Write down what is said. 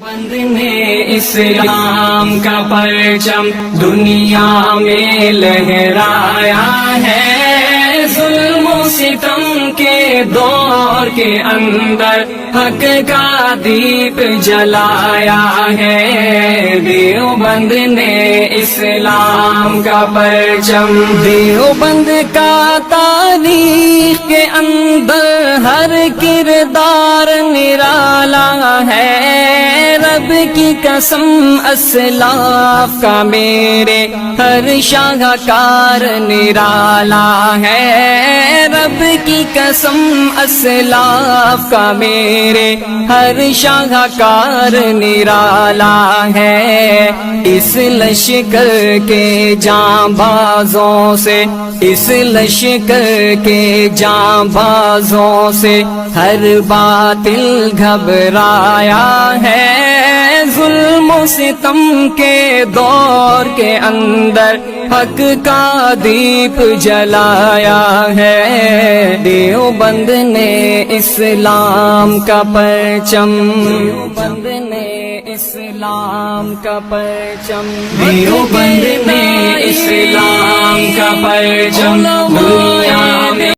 بند نے اسلام کا پرچم دنیا میں لہرایا ہے، ظلم و ستم کے دور کے اندر حق کا دیپ جلایا ہے۔ دیوبند نے اسلام کا پرچم، دیوبند کا تاریخ کے اندر ہر کردار نرالا ہے، رب کی قسم اسلاف کا میرے ہر شاہکار نرالا ہے، رب کی قسم اسلاف کا میرے ہر شاہکار نرالا ہے۔ اس لشکر کے جاں بازوں سے، اس لشکر کے جاں بازوں سے ہر باطل گھبرایا ہے، ظلم و ستم کے دور کے اندر حق کا دیپ جلایا ہے۔ دیوبند نے اسلام کا پرچم، دیوبند نے اسلام کا پرچم، دیوبند نے اسلام کا پرچم دنیا میں